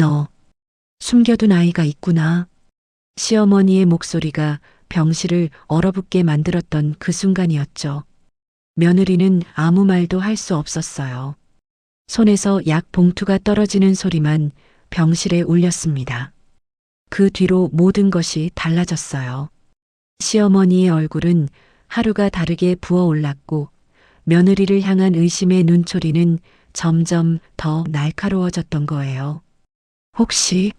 너 숨겨둔 아이가 있구나. 시어머니의 목소리가 병실을 얼어붙게 만들었던 그 순간이었죠. 며느리는 아무 말도 할 수 없었어요. 손에서 약 봉투가 떨어지는 소리만 병실에 울렸습니다. 그 뒤로 모든 것이 달라졌어요. 시어머니의 얼굴은 하루가 다르게 부어올랐고 며느리를 향한 의심의 눈초리는 점점 더 날카로워졌던 거예요. 혹시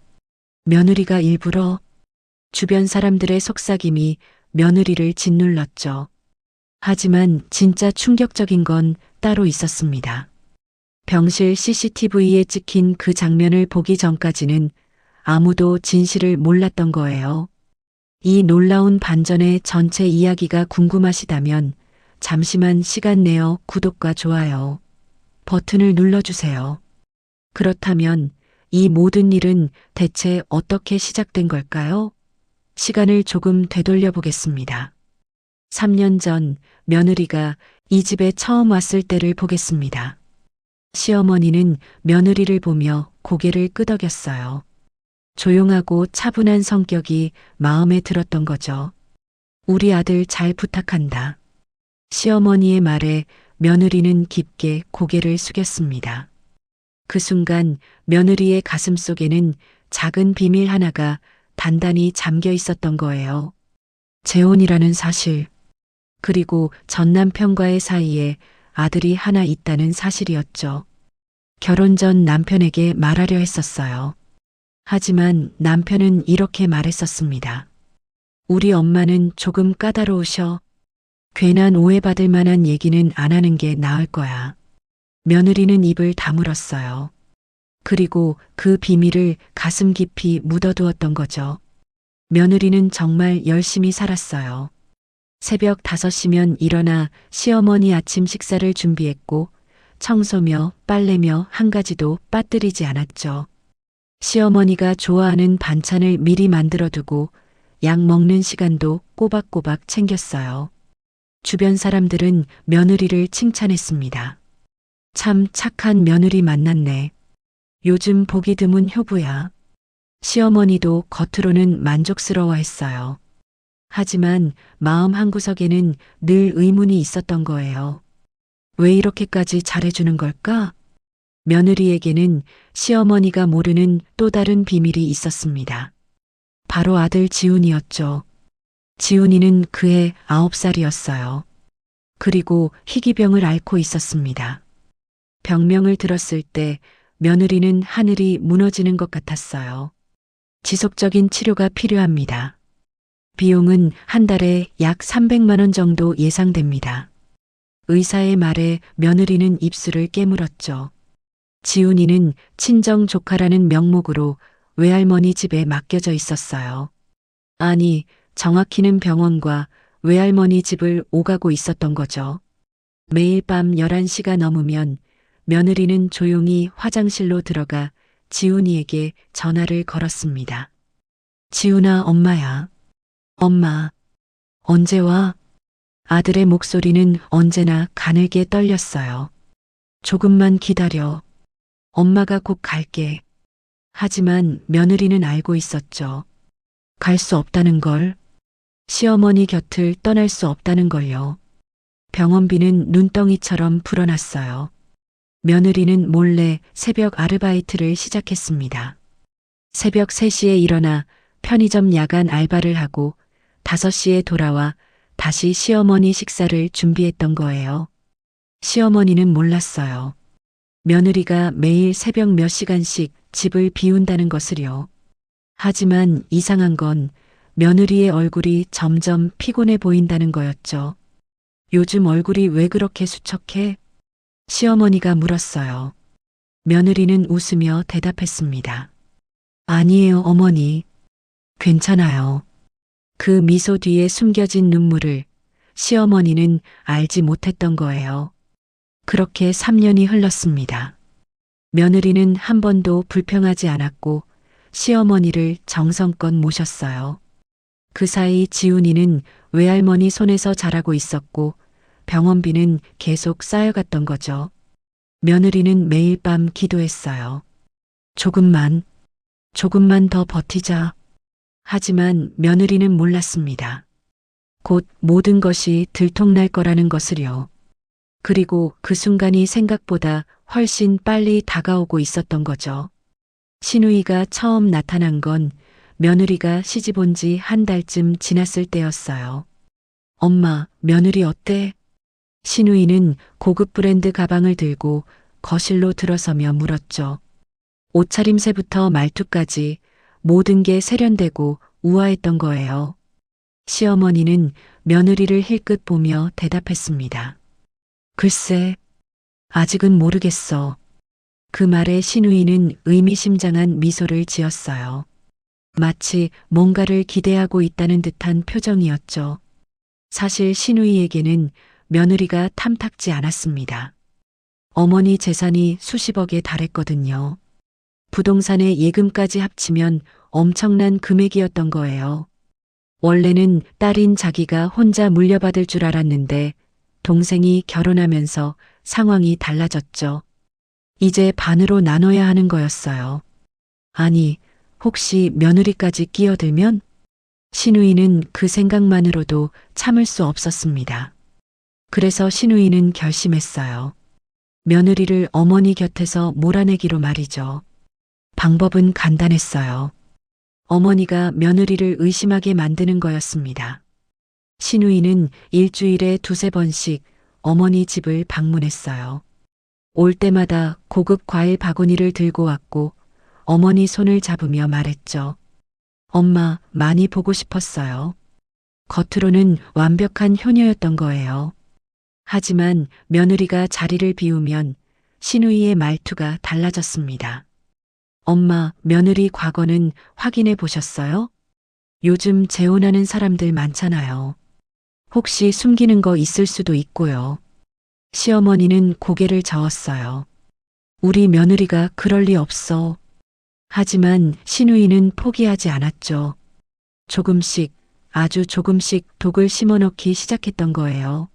며느리가 일부러 주변 사람들의 속삭임이 며느리를 짓눌렀죠. 하지만 진짜 충격적인 건 따로 있었습니다. 병실 CCTV에 찍힌 그 장면을 보기 전까지는 아무도 진실을 몰랐던 거예요. 이 놀라운 반전의 전체 이야기가 궁금하시다면 잠시만 시간 내어 구독과 좋아요 버튼을 눌러주세요. 그렇다면 이 모든 일은 대체 어떻게 시작된 걸까요? 시간을 조금 되돌려 보겠습니다. 3년 전 며느리가 이 집에 처음 왔을 때를 보겠습니다. 시어머니는 며느리를 보며 고개를 끄덕였어요. 조용하고 차분한 성격이 마음에 들었던 거죠. 우리 아들 잘 부탁한다. 시어머니의 말에 며느리는 깊게 고개를 숙였습니다. 그 순간 며느리의 가슴 속에는 작은 비밀 하나가 단단히 잠겨 있었던 거예요. 재혼이라는 사실, 그리고 전 남편과의 사이에 아들이 하나 있다는 사실이었죠. 결혼 전 남편에게 말하려 했었어요. 하지만 남편은 이렇게 말했었습니다. 우리 엄마는 조금 까다로우셔. 괜한 오해받을 만한 얘기는 안 하는 게 나을 거야. 며느리는 입을 다물었어요. 그리고 그 비밀을 가슴 깊이 묻어두었던 거죠. 며느리는 정말 열심히 살았어요. 새벽 5시면 일어나 시어머니 아침 식사를 준비했고 청소며 빨래며 한 가지도 빠뜨리지 않았죠. 시어머니가 좋아하는 반찬을 미리 만들어두고 약 먹는 시간도 꼬박꼬박 챙겼어요. 주변 사람들은 며느리를 칭찬했습니다. 참 착한 며느리 만났네. 요즘 보기 드문 효부야. 시어머니도 겉으로는 만족스러워했어요. 하지만 마음 한구석에는 늘 의문이 있었던 거예요. 왜 이렇게까지 잘해주는 걸까? 며느리에게는 시어머니가 모르는 또 다른 비밀이 있었습니다. 바로 아들 지훈이었죠. 지훈이는 그해 9살이었어요. 그리고 희귀병을 앓고 있었습니다. 병명을 들었을 때 며느리는 하늘이 무너지는 것 같았어요. 지속적인 치료가 필요합니다. 비용은 한 달에 약 300만 원 정도 예상됩니다. 의사의 말에 며느리는 입술을 깨물었죠. 지훈이는 친정 조카라는 명목으로 외할머니 집에 맡겨져 있었어요. 아니, 정확히는 병원과 외할머니 집을 오가고 있었던 거죠. 매일 밤 11시가 넘으면 며느리는 조용히 화장실로 들어가 지훈이에게 전화를 걸었습니다. 지훈아, 엄마야. 엄마, 언제 와? 아들의 목소리는 언제나 가늘게 떨렸어요. 조금만 기다려. 엄마가 곧 갈게. 하지만 며느리는 알고 있었죠. 갈 수 없다는 걸. 시어머니 곁을 떠날 수 없다는 걸요. 병원비는 눈덩이처럼 불어났어요. 며느리는 몰래 새벽 아르바이트를 시작했습니다. 새벽 3시에 일어나 편의점 야간 알바를 하고 5시에 돌아와 다시 시어머니 식사를 준비했던 거예요. 시어머니는 몰랐어요. 며느리가 매일 새벽 몇 시간씩 집을 비운다는 것을요. 하지만 이상한 건 며느리의 얼굴이 점점 피곤해 보인다는 거였죠. 요즘 얼굴이 왜 그렇게 수척해? 시어머니가 물었어요. 며느리는 웃으며 대답했습니다. 아니에요, 어머니. 괜찮아요. 그 미소 뒤에 숨겨진 눈물을 시어머니는 알지 못했던 거예요. 그렇게 3년이 흘렀습니다. 며느리는 한 번도 불평하지 않았고 시어머니를 정성껏 모셨어요. 그 사이 지훈이는 외할머니 손에서 자라고 있었고 병원비는 계속 쌓여갔던 거죠. 며느리는 매일 밤 기도했어요. 조금만, 조금만 더 버티자. 하지만 며느리는 몰랐습니다. 곧 모든 것이 들통날 거라는 것을요. 그리고 그 순간이 생각보다 훨씬 빨리 다가오고 있었던 거죠. 신우이가 처음 나타난 건 며느리가 시집 온 지 한 달쯤 지났을 때였어요. 엄마, 며느리 어때? 신우이는 고급 브랜드 가방을 들고 거실로 들어서며 물었죠. 옷차림새부터 말투까지 모든 게 세련되고 우아했던 거예요. 시어머니는 며느리를 힐끗 보며 대답했습니다. 글쎄, 아직은 모르겠어. 그 말에 신우이는 의미심장한 미소를 지었어요. 마치 뭔가를 기대하고 있다는 듯한 표정이었죠. 사실 신우이에게는 며느리가 탐탁지 않았습니다. 어머니 재산이 수십억에 달했거든요. 부동산의 예금까지 합치면 엄청난 금액이었던 거예요. 원래는 딸인 자기가 혼자 물려받을 줄 알았는데 동생이 결혼하면서 상황이 달라졌죠. 이제 반으로 나눠야 하는 거였어요. 아니, 혹시 며느리까지 끼어들면? 신우이는 그 생각만으로도 참을 수 없었습니다. 그래서 신우이는 결심했어요. 며느리를 어머니 곁에서 몰아내기로 말이죠. 방법은 간단했어요. 어머니가 며느리를 의심하게 만드는 거였습니다. 신우이는 일주일에 두세 번씩 어머니 집을 방문했어요. 올 때마다 고급 과일 바구니를 들고 왔고 어머니 손을 잡으며 말했죠. 엄마, 많이 보고 싶었어요. 겉으로는 완벽한 효녀였던 거예요. 하지만 며느리가 자리를 비우면 신우이의 말투가 달라졌습니다. 엄마, 며느리 과거는 확인해 보셨어요? 요즘 재혼하는 사람들 많잖아요. 혹시 숨기는 거 있을 수도 있고요. 시어머니는 고개를 저었어요. 우리 며느리가 그럴 리 없어. 하지만 신우이는 포기하지 않았죠. 조금씩, 아주 조금씩 독을 심어넣기 시작했던 거예요.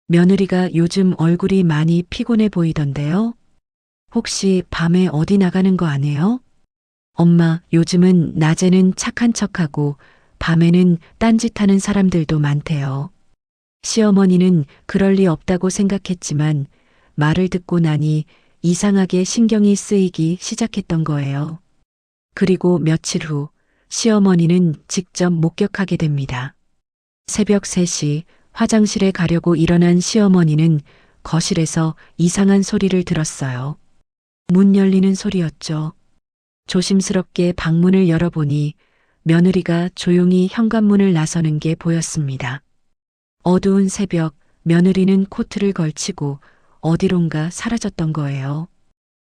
며느리가 요즘 얼굴이 많이 피곤해 보이던데요? 혹시 밤에 어디 나가는 거 아니에요? 엄마, 요즘은 낮에는 착한 척하고 밤에는 딴짓하는 사람들도 많대요. 시어머니는 그럴 리 없다고 생각했지만 말을 듣고 나니 이상하게 신경이 쓰이기 시작했던 거예요. 그리고 며칠 후 시어머니는 직접 목격하게 됩니다. 새벽 3시 화장실에 가려고 일어난 시어머니는 거실에서 이상한 소리를 들었어요. 문 열리는 소리였죠. 조심스럽게 방문을 열어보니 며느리가 조용히 현관문을 나서는 게 보였습니다. 어두운 새벽 며느리는 코트를 걸치고 어디론가 사라졌던 거예요.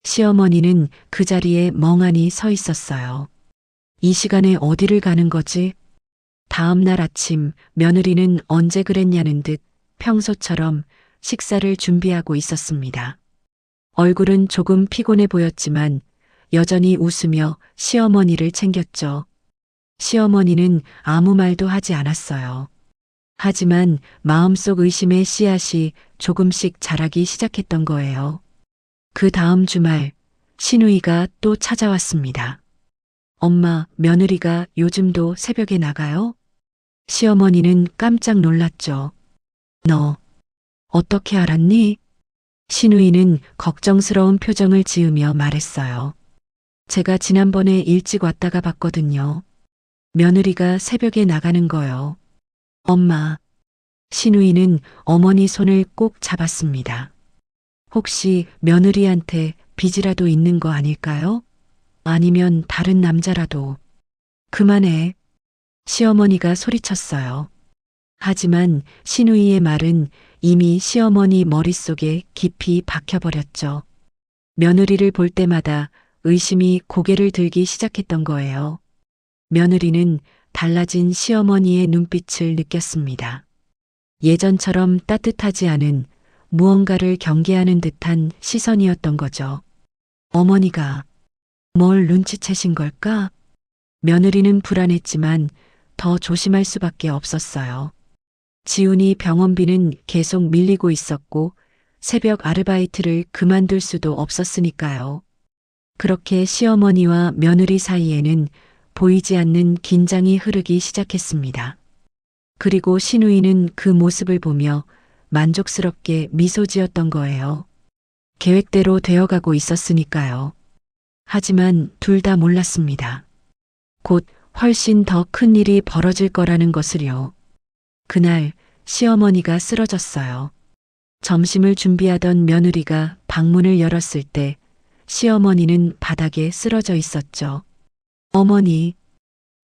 시어머니는 그 자리에 멍하니 서 있었어요. 이 시간에 어디를 가는 거지? 다음 날 아침 며느리는 언제 그랬냐는 듯 평소처럼 식사를 준비하고 있었습니다. 얼굴은 조금 피곤해 보였지만 여전히 웃으며 시어머니를 챙겼죠. 시어머니는 아무 말도 하지 않았어요. 하지만 마음속 의심의 씨앗이 조금씩 자라기 시작했던 거예요. 그 다음 주말 신우이가 또 찾아왔습니다. 엄마, 며느리가 요즘도 새벽에 나가요? 시어머니는 깜짝 놀랐죠. 너 어떻게 알았니? 신우이는 걱정스러운 표정을 지으며 말했어요. 제가 지난번에 일찍 왔다가 봤거든요. 며느리가 새벽에 나가는 거요. 엄마. 신우이는 어머니 손을 꼭 잡았습니다. 혹시 며느리한테 빚이라도 있는 거 아닐까요? 아니면 다른 남자라도. 그만해. 시어머니가 소리쳤어요. 하지만 신우이의 말은 이미 시어머니 머릿속에 깊이 박혀버렸죠. 며느리를 볼 때마다 의심이 고개를 들기 시작했던 거예요. 며느리는 달라진 시어머니의 눈빛을 느꼈습니다. 예전처럼 따뜻하지 않은 무언가를 경계하는 듯한 시선이었던 거죠. 어머니가 뭘 눈치채신 걸까? 며느리는 불안했지만 더 조심할 수밖에 없었어요. 지훈이 병원비는 계속 밀리고 있었고 새벽 아르바이트를 그만둘 수도 없었으니까요. 그렇게 시어머니와 며느리 사이에는 보이지 않는 긴장이 흐르기 시작했습니다. 그리고 신우이는 그 모습을 보며 만족스럽게 미소 지었던 거예요. 계획대로 되어가고 있었으니까요. 하지만 둘 다 몰랐습니다. 곧 훨씬 더 큰 일이 벌어질 거라는 것을요. 그날 시어머니가 쓰러졌어요. 점심을 준비하던 며느리가 방문을 열었을 때 시어머니는 바닥에 쓰러져 있었죠. 어머니,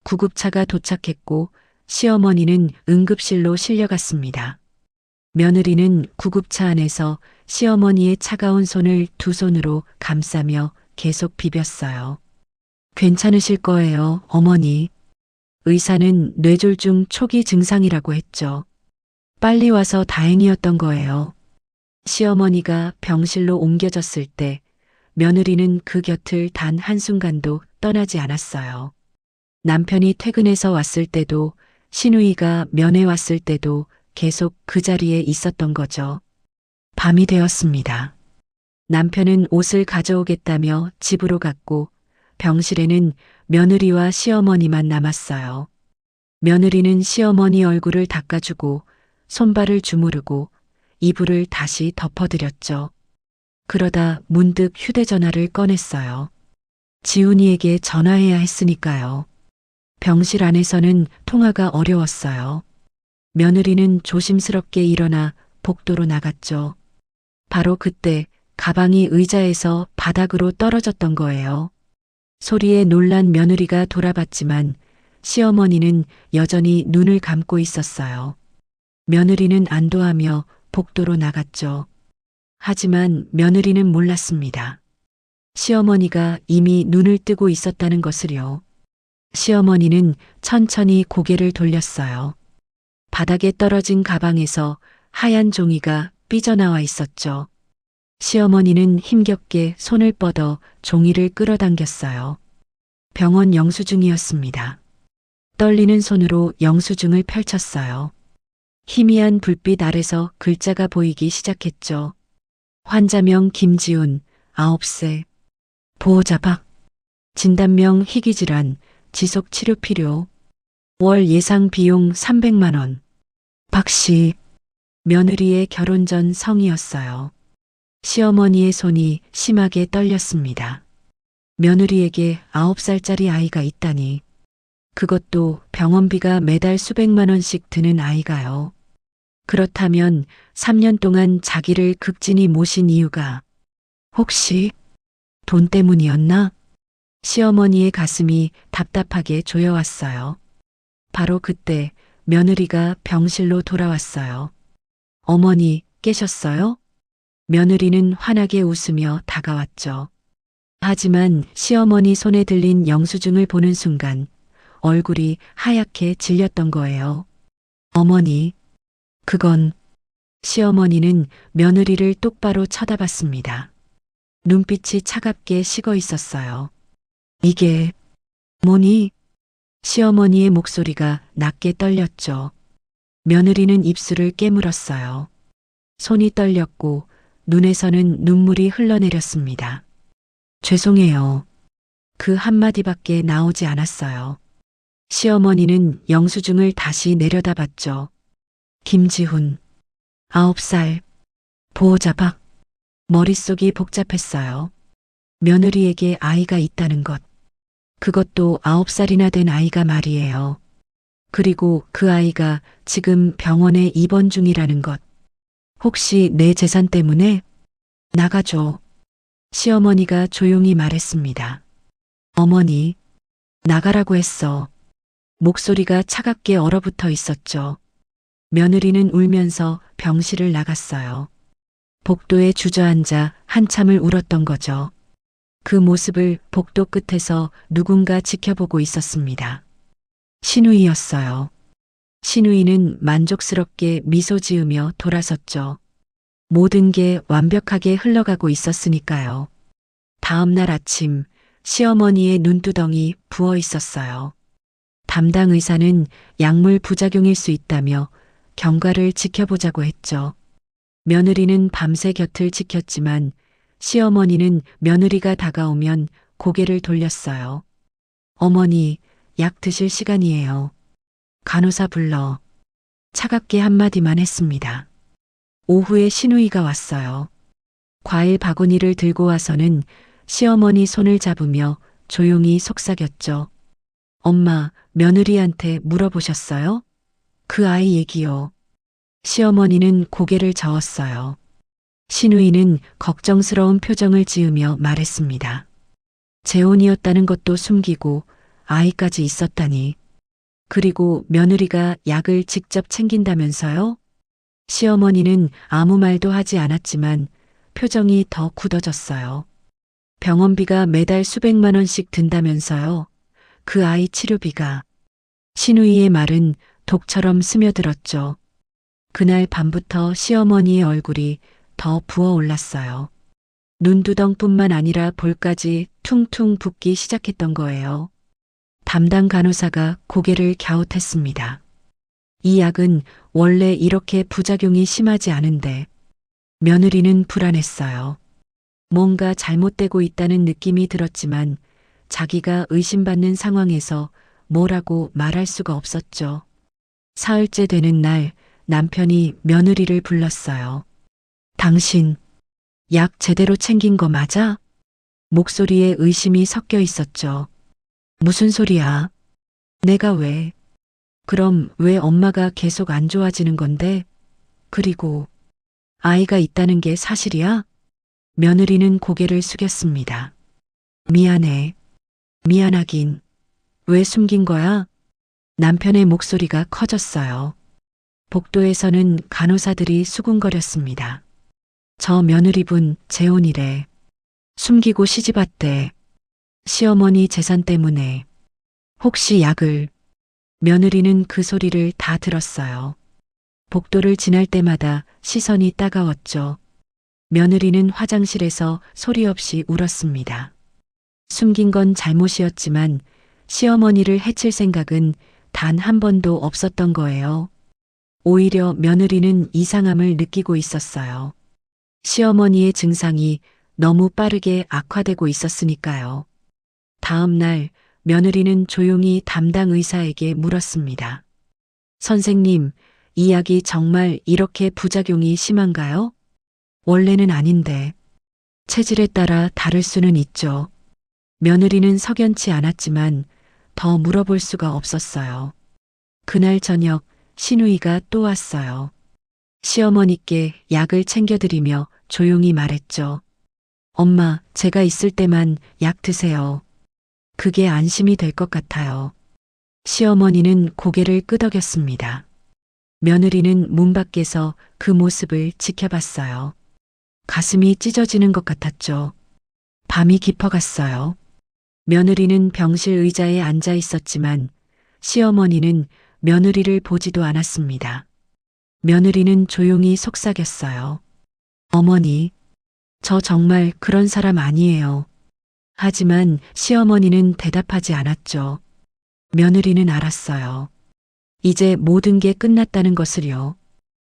구급차가 도착했고 시어머니는 응급실로 실려갔습니다. 며느리는 구급차 안에서 시어머니의 차가운 손을 두 손으로 감싸며 계속 비볐어요. 괜찮으실 거예요, 어머니. 의사는 뇌졸중 초기 증상이라고 했죠. 빨리 와서 다행이었던 거예요. 시어머니가 병실로 옮겨졌을 때 며느리는 그 곁을 단 한순간도 떠나지 않았어요. 남편이 퇴근해서 왔을 때도 신우이가 면회 왔을 때도 계속 그 자리에 있었던 거죠. 밤이 되었습니다. 남편은 옷을 가져오겠다며 집으로 갔고 병실에는 며느리와 시어머니만 남았어요. 며느리는 시어머니 얼굴을 닦아주고 손발을 주무르고 이불을 다시 덮어드렸죠. 그러다 문득 휴대전화를 꺼냈어요. 지훈이에게 전화해야 했으니까요. 병실 안에서는 통화가 어려웠어요. 며느리는 조심스럽게 일어나 복도로 나갔죠. 바로 그때 가방이 의자에서 바닥으로 떨어졌던 거예요. 소리에 놀란 며느리가 돌아봤지만 시어머니는 여전히 눈을 감고 있었어요. 며느리는 안도하며 복도로 나갔죠. 하지만 며느리는 몰랐습니다. 시어머니가 이미 눈을 뜨고 있었다는 것을요. 시어머니는 천천히 고개를 돌렸어요. 바닥에 떨어진 가방에서 하얀 종이가 삐져나와 있었죠. 시어머니는 힘겹게 손을 뻗어 종이를 끌어당겼어요. 병원 영수증이었습니다. 떨리는 손으로 영수증을 펼쳤어요. 희미한 불빛 아래서 글자가 보이기 시작했죠. 환자명 김지훈, 9세. 보호자 박. 진단명 희귀질환, 지속치료 필요. 월 예상 비용 300만 원. 박 씨. 며느리의 결혼 전 성이었어요. 시어머니의 손이 심하게 떨렸습니다. 며느리에게 9살짜리 아이가 있다니. 그것도 병원비가 매달 수백만 원씩 드는 아이가요. 그렇다면 3년 동안 자기를 극진히 모신 이유가 혹시 돈 때문이었나? 시어머니의 가슴이 답답하게 조여왔어요. 바로 그때 며느리가 병실로 돌아왔어요. 어머니, 깨셨어요? 며느리는 환하게 웃으며 다가왔죠. 하지만 시어머니 손에 들린 영수증을 보는 순간 얼굴이 하얗게 질렸던 거예요. 어머니, 그건... 시어머니는 며느리를 똑바로 쳐다봤습니다. 눈빛이 차갑게 식어 있었어요. 이게 뭐니? 시어머니의 목소리가 낮게 떨렸죠. 며느리는 입술을 깨물었어요. 손이 떨렸고 눈에서는 눈물이 흘러내렸습니다. 죄송해요. 그 한마디밖에 나오지 않았어요. 시어머니는 영수증을 다시 내려다봤죠. 김지훈, 9살, 보호자 박. 머릿속이 복잡했어요. 며느리에게 아이가 있다는 것. 그것도 9살이나 된 아이가 말이에요. 그리고 그 아이가 지금 병원에 입원 중이라는 것. 혹시 내 재산 때문에? 나가줘. 시어머니가 조용히 말했습니다. 어머니, 나가라고 했어. 목소리가 차갑게 얼어붙어 있었죠. 며느리는 울면서 병실을 나갔어요. 복도에 주저앉아 한참을 울었던 거죠. 그 모습을 복도 끝에서 누군가 지켜보고 있었습니다. 신우이였어요. 신우이는 만족스럽게 미소 지으며 돌아섰죠. 모든 게 완벽하게 흘러가고 있었으니까요. 다음 날 아침 시어머니의 눈두덩이 부어 있었어요. 담당 의사는 약물 부작용일 수 있다며 경과를 지켜보자고 했죠. 며느리는 밤새 곁을 지켰지만 시어머니는 며느리가 다가오면 고개를 돌렸어요. 어머니, 약 드실 시간이에요. 간호사 불러. 차갑게 한마디만 했습니다. 오후에 시누이가 왔어요. 과일 바구니를 들고 와서는 시어머니 손을 잡으며 조용히 속삭였죠. 엄마, 며느리한테 물어보셨어요? 그 아이 얘기요. 시어머니는 고개를 저었어요. 시누이는 걱정스러운 표정을 지으며 말했습니다. 재혼이었다는 것도 숨기고 아이까지 있었다니. 그리고 며느리가 약을 직접 챙긴다면서요? 시어머니는 아무 말도 하지 않았지만 표정이 더 굳어졌어요. 병원비가 매달 수백만 원씩 든다면서요. 그 아이 치료비가. 시누이의 말은 독처럼 스며들었죠. 그날 밤부터 시어머니의 얼굴이 더 부어올랐어요. 눈두덩뿐만 아니라 볼까지 퉁퉁 붓기 시작했던 거예요. 담당 간호사가 고개를 갸웃했습니다. 이 약은 원래 이렇게 부작용이 심하지 않은데 며느리는 불안했어요. 뭔가 잘못되고 있다는 느낌이 들었지만 자기가 의심받는 상황에서 뭐라고 말할 수가 없었죠. 사흘째 되는 날 남편이 며느리를 불렀어요. 당신 약 제대로 챙긴 거 맞아? 목소리에 의심이 섞여 있었죠. 무슨 소리야? 내가 왜? 그럼 왜 엄마가 계속 안 좋아지는 건데? 그리고 아이가 있다는 게 사실이야? 며느리는 고개를 숙였습니다. 미안해. 미안하긴. 왜 숨긴 거야? 남편의 목소리가 커졌어요. 복도에서는 간호사들이 수군거렸습니다. 저 며느리분 재혼이래. 숨기고 시집왔대. 시어머니 재산 때문에. 혹시 약을. 며느리는 그 소리를 다 들었어요. 복도를 지날 때마다 시선이 따가웠죠. 며느리는 화장실에서 소리 없이 울었습니다. 숨긴 건 잘못이었지만 시어머니를 해칠 생각은 단 한 번도 없었던 거예요. 오히려 며느리는 이상함을 느끼고 있었어요. 시어머니의 증상이 너무 빠르게 악화되고 있었으니까요. 다음 날 며느리는 조용히 담당 의사에게 물었습니다. 선생님, 이 약이 정말 이렇게 부작용이 심한가요? 원래는 아닌데. 체질에 따라 다를 수는 있죠. 며느리는 석연치 않았지만 더 물어볼 수가 없었어요. 그날 저녁 시누이가 또 왔어요. 시어머니께 약을 챙겨드리며 조용히 말했죠. 엄마, 제가 있을 때만 약 드세요. 그게 안심이 될 것 같아요. 시어머니는 고개를 끄덕였습니다. 며느리는 문 밖에서 그 모습을 지켜봤어요. 가슴이 찢어지는 것 같았죠. 밤이 깊어갔어요. 며느리는 병실 의자에 앉아 있었지만 시어머니는 며느리를 보지도 않았습니다. 며느리는 조용히 속삭였어요. 어머니, 저 정말 그런 사람 아니에요. 하지만 시어머니는 대답하지 않았죠. 며느리는 알았어요. 이제 모든 게 끝났다는 것을요.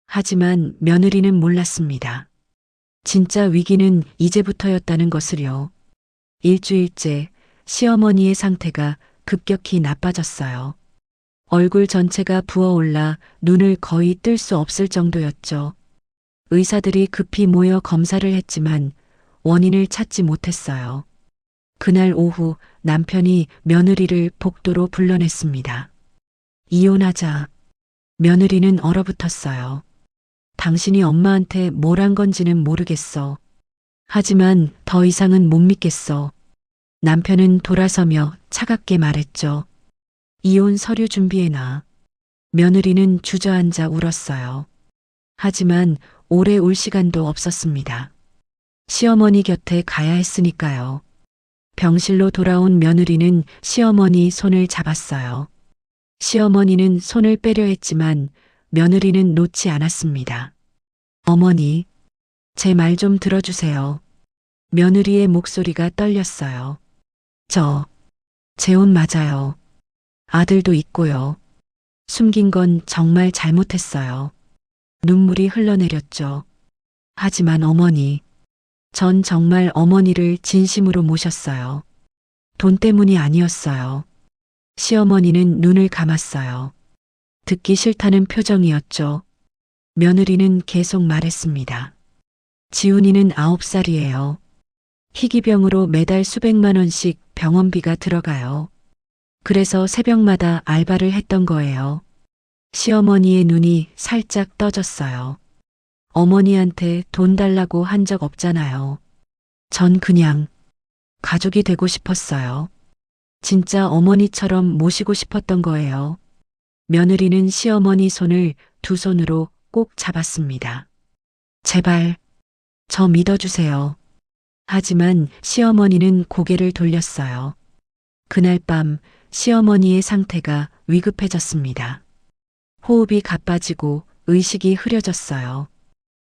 하지만 며느리는 몰랐습니다. 진짜 위기는 이제부터였다는 것을요. 일주일째 시어머니의 상태가 급격히 나빠졌어요. 얼굴 전체가 부어올라 눈을 거의 뜰 수 없을 정도였죠. 의사들이 급히 모여 검사를 했지만 원인을 찾지 못했어요. 그날 오후 남편이 며느리를 복도로 불러냈습니다. 이혼하자. 며느리는 얼어붙었어요. 당신이 엄마한테 뭘 한 건지는 모르겠어. 하지만 더 이상은 못 믿겠어. 남편은 돌아서며 차갑게 말했죠. 이혼 서류 준비해놔. 며느리는 주저앉아 울었어요. 하지만 오래 울 시간도 없었습니다. 시어머니 곁에 가야 했으니까요. 병실로 돌아온 며느리는 시어머니 손을 잡았어요. 시어머니는 손을 빼려 했지만 며느리는 놓지 않았습니다. 어머니, 제 말 좀 들어주세요. 며느리의 목소리가 떨렸어요. 저, 재혼 맞아요. 아들도 있고요. 숨긴 건 정말 잘못했어요. 눈물이 흘러내렸죠. 하지만 어머니, 전 정말 어머니를 진심으로 모셨어요. 돈 때문이 아니었어요. 시어머니는 눈을 감았어요. 듣기 싫다는 표정이었죠. 며느리는 계속 말했습니다. 지훈이는 9살이에요. 희귀병으로 매달 수백만 원씩 병원비가 들어가요. 그래서 새벽마다 알바를 했던 거예요. 시어머니의 눈이 살짝 떠졌어요. 어머니한테 돈 달라고 한 적 없잖아요. 전 그냥 가족이 되고 싶었어요. 진짜 어머니처럼 모시고 싶었던 거예요. 며느리는 시어머니 손을 두 손으로 꼭 잡았습니다. 제발, 저 믿어주세요. 하지만 시어머니는 고개를 돌렸어요. 그날 밤 시어머니의 상태가 위급해졌습니다. 호흡이 가빠지고 의식이 흐려졌어요.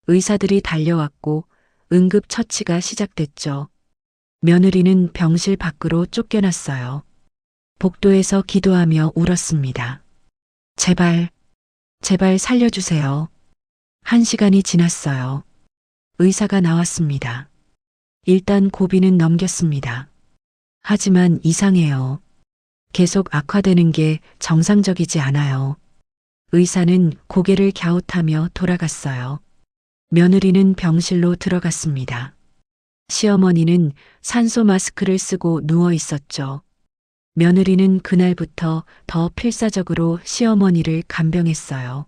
의사들이 달려왔고 응급처치가 시작됐죠. 며느리는 병실 밖으로 쫓겨났어요. 복도에서 기도하며 울었습니다. 제발, 제발 살려주세요. 1시간이 지났어요. 의사가 나왔습니다. 일단 고비는 넘겼습니다. 하지만 이상해요. 계속 악화되는 게 정상적이지 않아요. 의사는 고개를 갸웃하며 돌아갔어요. 며느리는 병실로 들어갔습니다. 시어머니는 산소 마스크를 쓰고 누워 있었죠. 며느리는 그날부터 더 필사적으로 시어머니를 간병했어요.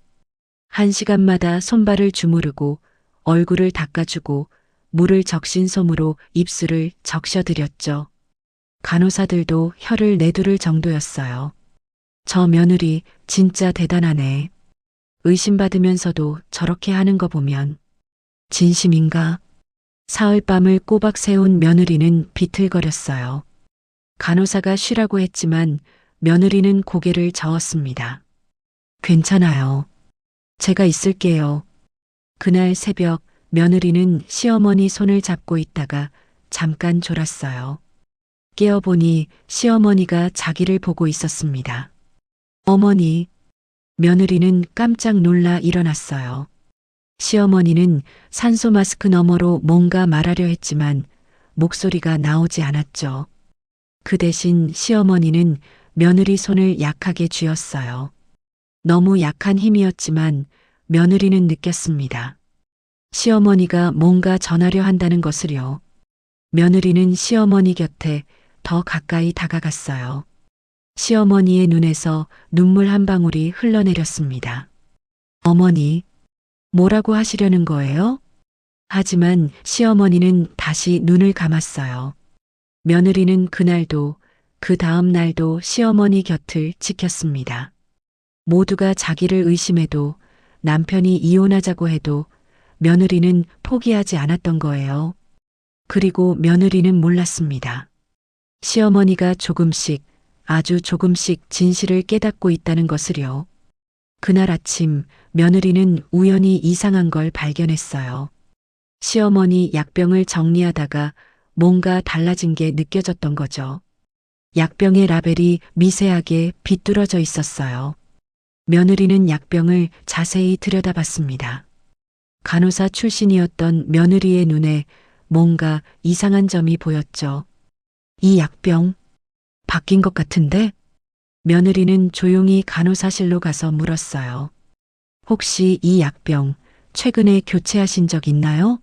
1시간마다 손발을 주무르고 얼굴을 닦아주고 물을 적신 솜으로 입술을 적셔드렸죠. 간호사들도 혀를 내두를 정도였어요. 저 며느리 진짜 대단하네. 의심받으면서도 저렇게 하는 거 보면 진심인가? 사흘밤을 꼬박 세운 며느리는 비틀거렸어요. 간호사가 쉬라고 했지만 며느리는 고개를 저었습니다. 괜찮아요. 제가 있을게요. 그날 새벽 며느리는 시어머니 손을 잡고 있다가 잠깐 졸았어요. 깨어보니 시어머니가 자기를 보고 있었습니다. 어머니, 며느리는 깜짝 놀라 일어났어요. 시어머니는 산소 마스크 너머로 뭔가 말하려 했지만 목소리가 나오지 않았죠. 그 대신 시어머니는 며느리 손을 약하게 쥐었어요. 너무 약한 힘이었지만 며느리는 느꼈습니다. 시어머니가 뭔가 전하려 한다는 것을요. 며느리는 시어머니 곁에 더 가까이 다가갔어요. 시어머니의 눈에서 눈물 한 방울이 흘러내렸습니다. 어머니, 뭐라고 하시려는 거예요? 하지만 시어머니는 다시 눈을 감았어요. 며느리는 그날도 그 다음 날도 시어머니 곁을 지켰습니다. 모두가 자기를 의심해도 남편이 이혼하자고 해도 며느리는 포기하지 않았던 거예요. 그리고 며느리는 몰랐습니다. 시어머니가 조금씩, 아주 조금씩 진실을 깨닫고 있다는 것을요. 그날 아침 며느리는 우연히 이상한 걸 발견했어요. 시어머니 약병을 정리하다가 뭔가 달라진 게 느껴졌던 거죠. 약병의 라벨이 미세하게 비뚤어져 있었어요. 며느리는 약병을 자세히 들여다봤습니다. 간호사 출신이었던 며느리의 눈에 뭔가 이상한 점이 보였죠. 이 약병, 바뀐 것 같은데? 며느리는 조용히 간호사실로 가서 물었어요. 혹시 이 약병 최근에 교체하신 적 있나요?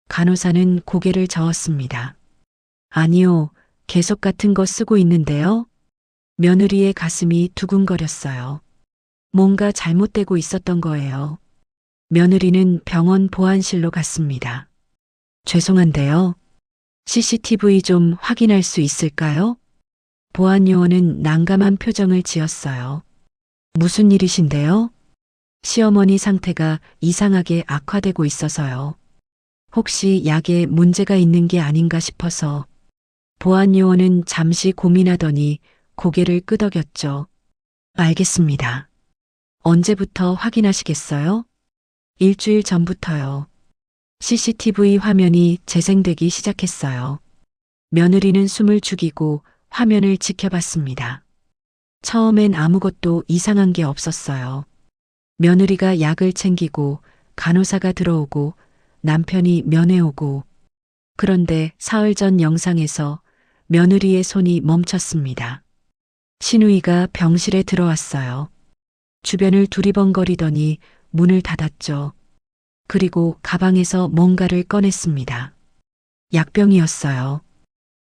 간호사는 고개를 저었습니다. 아니요, 계속 같은 거 쓰고 있는데요. 며느리의 가슴이 두근거렸어요. 뭔가 잘못되고 있었던 거예요. 며느리는 병원 보안실로 갔습니다. 죄송한데요. CCTV 좀 확인할 수 있을까요? 보안 요원은 난감한 표정을 지었어요. 무슨 일이신데요? 시어머니 상태가 이상하게 악화되고 있어서요. 혹시 약에 문제가 있는 게 아닌가 싶어서. 보안 요원은 잠시 고민하더니 고개를 끄덕였죠. 알겠습니다. 언제부터 확인하시겠어요? 일주일 전부터요. CCTV 화면이 재생되기 시작했어요. 며느리는 숨을 죽이고 화면을 지켜봤습니다. 처음엔 아무것도 이상한 게 없었어요. 며느리가 약을 챙기고 간호사가 들어오고 남편이 면회 오고. 그런데 사흘 전 영상에서 며느리의 손이 멈췄습니다. 신우이가 병실에 들어왔어요. 주변을 두리번거리더니 문을 닫았죠. 그리고 가방에서 뭔가를 꺼냈습니다. 약병이었어요.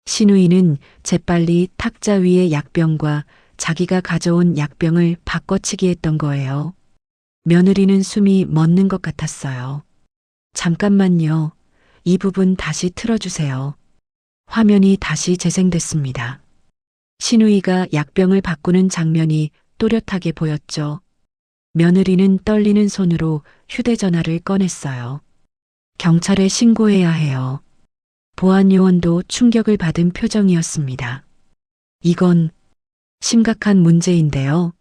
신우이는 재빨리 탁자 위의 약병과 자기가 가져온 약병을 바꿔치기 했던 거예요. 며느리는 숨이 멎는 것 같았어요. 잠깐만요. 이 부분 다시 틀어주세요. 화면이 다시 재생됐습니다. 신우이가 약병을 바꾸는 장면이 또렷하게 보였죠. 며느리는 떨리는 손으로 휴대전화를 꺼냈어요. 경찰에 신고해야 해요. 보안 요원도 충격을 받은 표정이었습니다. 이건 심각한 문제인데요.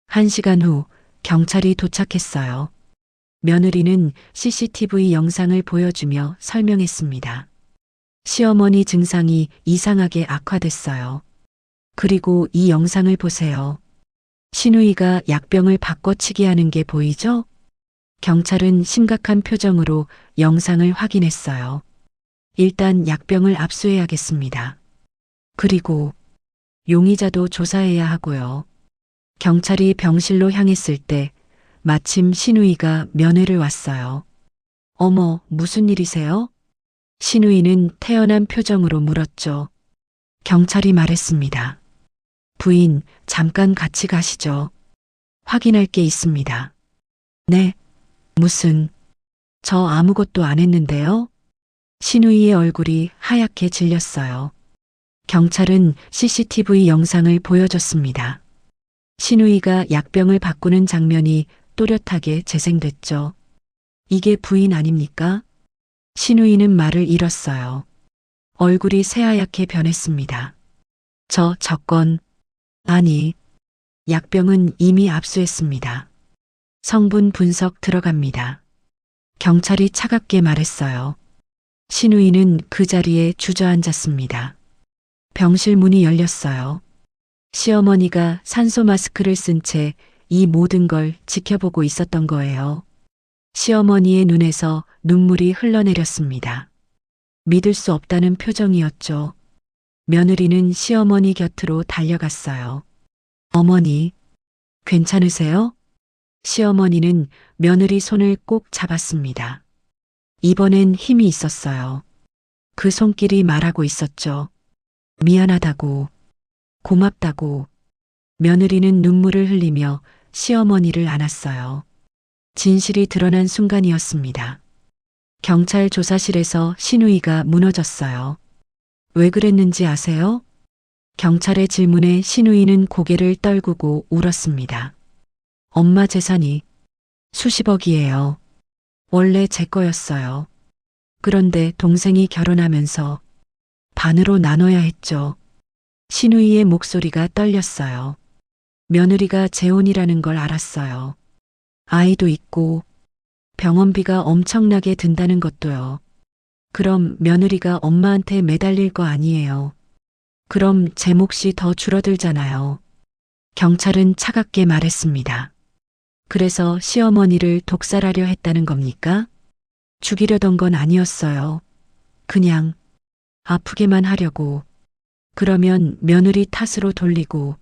1시간 후 경찰이 도착했어요. 며느리는 CCTV 영상을 보여주며 설명했습니다. 시어머니 증상이 이상하게 악화됐어요. 그리고 이 영상을 보세요. 신우이가 약병을 바꿔치기 하는 게 보이죠? 경찰은 심각한 표정으로 영상을 확인했어요. 일단 약병을 압수해야겠습니다. 그리고 용의자도 조사해야 하고요. 경찰이 병실로 향했을 때 마침 신우이가 면회를 왔어요. 어머, 무슨 일이세요? 신우이는 태연한 표정으로 물었죠. 경찰이 말했습니다. 부인, 잠깐 같이 가시죠. 확인할 게 있습니다. 네, 무슨, 저 아무것도 안 했는데요? 신우이의 얼굴이 하얗게 질렸어요. 경찰은 CCTV 영상을 보여줬습니다. 신우이가 약병을 바꾸는 장면이 또렷하게 재생됐죠. 이게 부인 아닙니까? 신우이는 말을 잃었어요. 얼굴이 새하얗게 변했습니다. 저건, 아니, 약병은 이미 압수했습니다. 성분 분석 들어갑니다. 경찰이 차갑게 말했어요. 신우이는 그 자리에 주저앉았습니다. 병실 문이 열렸어요. 시어머니가 산소 마스크를 쓴 채 이 모든 걸 지켜보고 있었던 거예요. 시어머니의 눈에서 눈물이 흘러내렸습니다. 믿을 수 없다는 표정이었죠. 며느리는 시어머니 곁으로 달려갔어요. 어머니, 괜찮으세요? 시어머니는 며느리 손을 꼭 잡았습니다. 이번엔 힘이 있었어요. 그 손길이 말하고 있었죠. 미안하다고, 고맙다고. 며느리는 눈물을 흘리며 시어머니를 안았어요. 진실이 드러난 순간이었습니다. 경찰 조사실에서 신우이가 무너졌어요. 왜 그랬는지 아세요? 경찰의 질문에 신우이는 고개를 떨구고 울었습니다. 엄마 재산이 수십억이에요. 원래 제 거였어요. 그런데 동생이 결혼하면서 반으로 나눠야 했죠. 신우이의 목소리가 떨렸어요. 며느리가 재혼이라는 걸 알았어요. 아이도 있고 병원비가 엄청나게 든다는 것도요. 그럼 며느리가 엄마한테 매달릴 거 아니에요. 그럼 제 몫이 더 줄어들잖아요. 경찰은 차갑게 말했습니다. 그래서 시어머니를 독살하려 했다는 겁니까? 죽이려던 건 아니었어요. 그냥 아프게만 하려고. 그러면 며느리 탓으로 돌리고.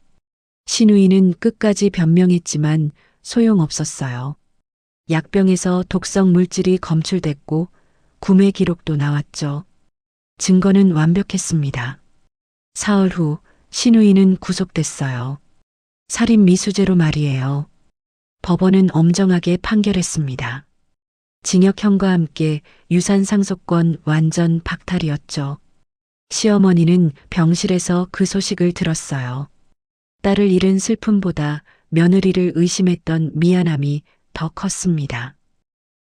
신우이는 끝까지 변명했지만 소용없었어요. 약병에서 독성 물질이 검출됐고 구매 기록도 나왔죠. 증거는 완벽했습니다. 사흘 후 신우이는 구속됐어요. 살인 미수죄로 말이에요. 법원은 엄정하게 판결했습니다. 징역형과 함께 유산 상속권 완전 박탈이었죠. 시어머니는 병실에서 그 소식을 들었어요. 딸을 잃은 슬픔보다 며느리를 의심했던 미안함이 더 컸습니다.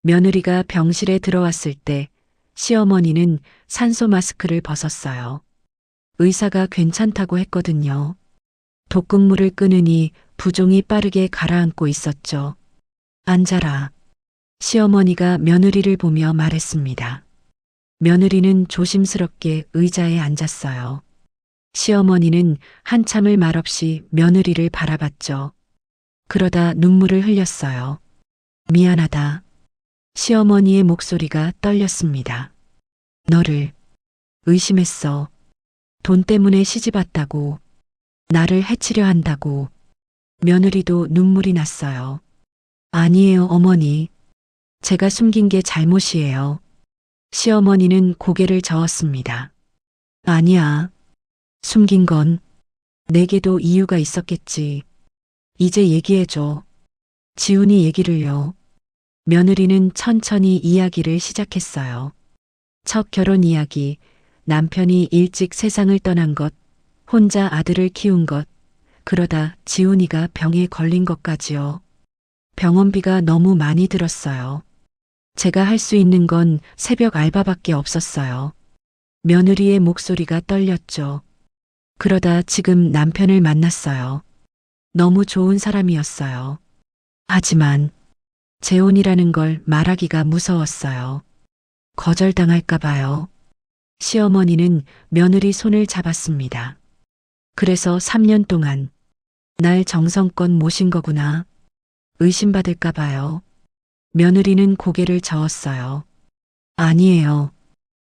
며느리가 병실에 들어왔을 때 시어머니는 산소 마스크를 벗었어요. 의사가 괜찮다고 했거든요. 독극물을 끊으니 부종이 빠르게 가라앉고 있었죠. 앉아라. 시어머니가 며느리를 보며 말했습니다. 며느리는 조심스럽게 의자에 앉았어요. 시어머니는 한참을 말없이 며느리를 바라봤죠. 그러다 눈물을 흘렸어요. 미안하다. 시어머니의 목소리가 떨렸습니다. 너를 의심했어. 돈 때문에 시집왔다고, 나를 해치려 한다고. 며느리도 눈물이 났어요. 아니에요, 어머니. 제가 숨긴 게 잘못이에요. 시어머니는 고개를 저었습니다. 아니야. 숨긴 건 내게도 이유가 있었겠지. 이제 얘기해줘. 지훈이 얘기를요. 며느리는 천천히 이야기를 시작했어요. 첫 결혼 이야기, 남편이 일찍 세상을 떠난 것, 혼자 아들을 키운 것, 그러다 지훈이가 병에 걸린 것까지요. 병원비가 너무 많이 들었어요. 제가 할 수 있는 건 새벽 알바밖에 없었어요. 며느리의 목소리가 떨렸죠. 그러다 지금 남편을 만났어요. 너무 좋은 사람이었어요. 하지만 재혼이라는 걸 말하기가 무서웠어요. 거절당할까 봐요. 시어머니는 며느리 손을 잡았습니다. 그래서 3년 동안 날 정성껏 모신 거구나. 의심받을까 봐요. 며느리는 고개를 저었어요. 아니에요.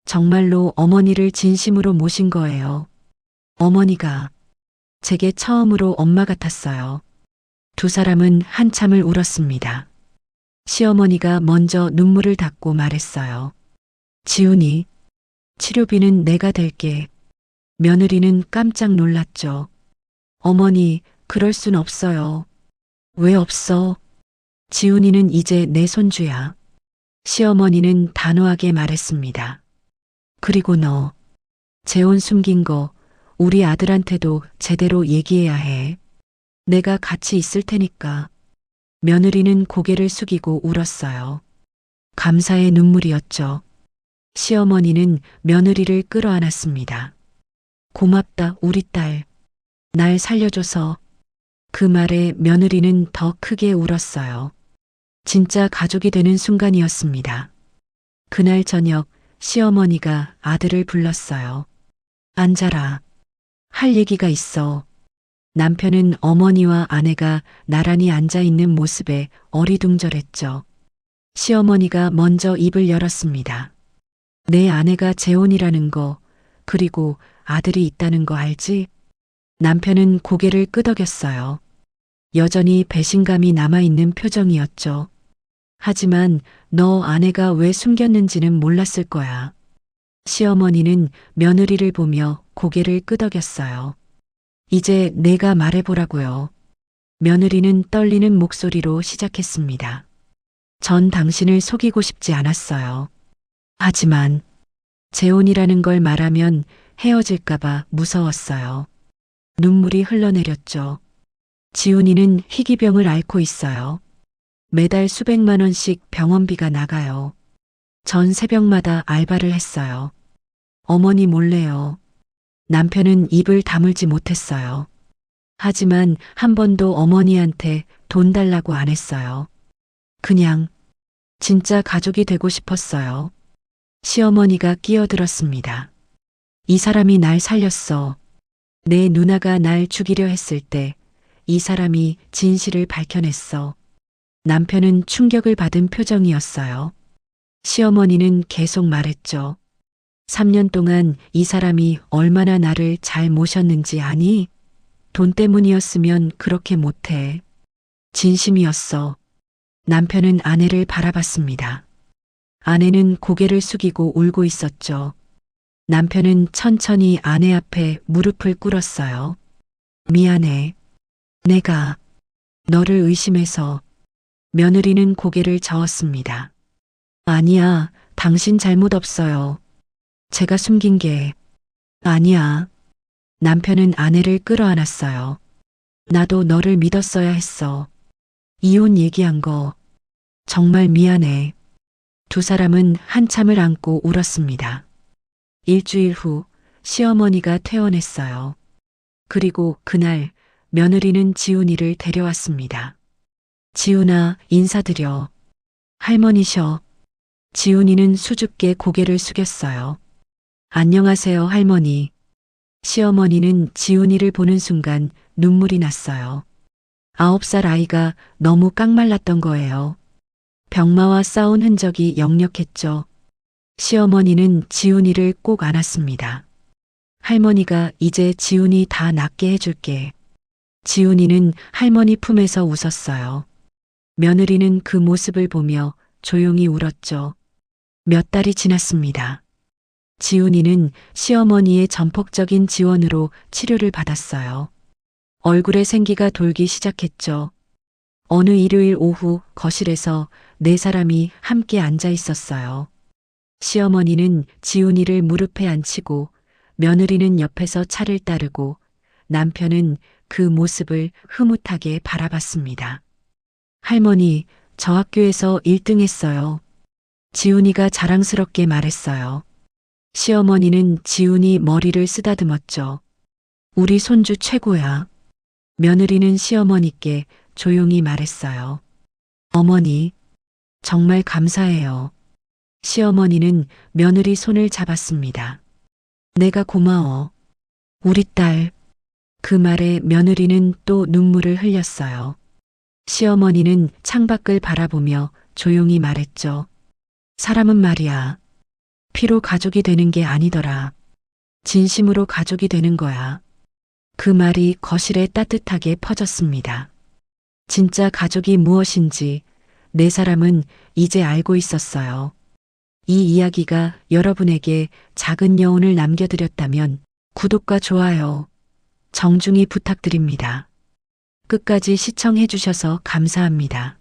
정말로 어머니를 진심으로 모신 거예요. 어머니가 제게 처음으로 엄마 같았어요. 두 사람은 한참을 울었습니다. 시어머니가 먼저 눈물을 닦고 말했어요. 지훈이, 치료비는 내가 댈게. 며느리는 깜짝 놀랐죠. 어머니, 그럴 순 없어요. 왜 없어? 지훈이는 이제 내 손주야. 시어머니는 단호하게 말했습니다. 그리고 너, 재혼 숨긴 거 우리 아들한테도 제대로 얘기해야 해. 내가 같이 있을 테니까. 며느리는 고개를 숙이고 울었어요. 감사의 눈물이었죠. 시어머니는 며느리를 끌어안았습니다. 고맙다, 우리 딸. 날 살려줘서. 그 말에 며느리는 더 크게 울었어요. 진짜 가족이 되는 순간이었습니다. 그날 저녁 시어머니가 아들을 불렀어요. 앉아라. 할 얘기가 있어. 남편은 어머니와 아내가 나란히 앉아 있는 모습에 어리둥절했죠. 시어머니가 먼저 입을 열었습니다. 내 아내가 재혼이라는 거, 그리고 아들이 있다는 거 알지? 남편은 고개를 끄덕였어요. 여전히 배신감이 남아있는 표정이었죠. 하지만 너 아내가 왜 숨겼는지는 몰랐을 거야. 시어머니는 며느리를 보며 고개를 끄덕였어요. 이제 내가 말해보라고요. 며느리는 떨리는 목소리로 시작했습니다. 전 당신을 속이고 싶지 않았어요. 하지만 재혼이라는 걸 말하면 헤어질까봐 무서웠어요. 눈물이 흘러내렸죠. 지훈이는 희귀병을 앓고 있어요. 매달 수백만 원씩 병원비가 나가요. 전 새벽마다 알바를 했어요. 어머니 몰래요. 남편은 입을 다물지 못했어요. 하지만 한 번도 어머니한테 돈 달라고 안 했어요. 그냥 진짜 가족이 되고 싶었어요. 시어머니가 끼어들었습니다. 이 사람이 날 살렸어. 내 누나가 날 죽이려 했을 때 이 사람이 진실을 밝혀냈어. 남편은 충격을 받은 표정이었어요. 시어머니는 계속 말했죠. 3년 동안 이 사람이 얼마나 나를 잘 모셨는지 아니? 돈 때문이었으면 그렇게 못해. 진심이었어. 남편은 아내를 바라봤습니다. 아내는 고개를 숙이고 울고 있었죠. 남편은 천천히 아내 앞에 무릎을 꿇었어요. 미안해. 내가 너를 의심해서. 며느리는 고개를 저었습니다. 아니야, 당신 잘못 없어요. 제가 숨긴 게. 아니야. 남편은 아내를 끌어안았어요. 나도 너를 믿었어야 했어. 이혼 얘기한 거. 정말 미안해. 두 사람은 한참을 안고 울었습니다. 일주일 후 시어머니가 퇴원했어요. 그리고 그날 며느리는 지훈이를 데려왔습니다. 지훈아, 인사드려. 할머니셔. 지훈이는 수줍게 고개를 숙였어요. 안녕하세요, 할머니. 시어머니는 지훈이를 보는 순간 눈물이 났어요. 9살 아이가 너무 깡말랐던 거예요. 병마와 싸운 흔적이 역력했죠. 시어머니는 지훈이를 꼭 안았습니다. 할머니가 이제 지훈이 다 낫게 해줄게. 지훈이는 할머니 품에서 웃었어요. 며느리는 그 모습을 보며 조용히 울었죠. 몇 달이 지났습니다. 지훈이는 시어머니의 전폭적인 지원으로 치료를 받았어요. 얼굴에 생기가 돌기 시작했죠. 어느 일요일 오후 거실에서 네 사람이 함께 앉아 있었어요. 시어머니는 지훈이를 무릎에 앉히고 며느리는 옆에서 차를 따르고 남편은 그 모습을 흐뭇하게 바라봤습니다. 할머니, 저 학교에서 1등 했어요. 지훈이가 자랑스럽게 말했어요. 시어머니는 지훈이 머리를 쓰다듬었죠. 우리 손주 최고야. 며느리는 시어머니께 조용히 말했어요. 어머니, 정말 감사해요. 시어머니는 며느리 손을 잡았습니다. 내가 고마워. 우리 딸. 그 말에 며느리는 또 눈물을 흘렸어요. 시어머니는 창밖을 바라보며 조용히 말했죠. 사람은 말이야. 피로 가족이 되는 게 아니더라. 진심으로 가족이 되는 거야. 그 말이 거실에 따뜻하게 퍼졌습니다. 진짜 가족이 무엇인지 네 사람은 이제 알고 있었어요. 이 이야기가 여러분에게 작은 여운을 남겨드렸다면 구독과 좋아요, 정중히 부탁드립니다. 끝까지 시청해 주셔서 감사합니다.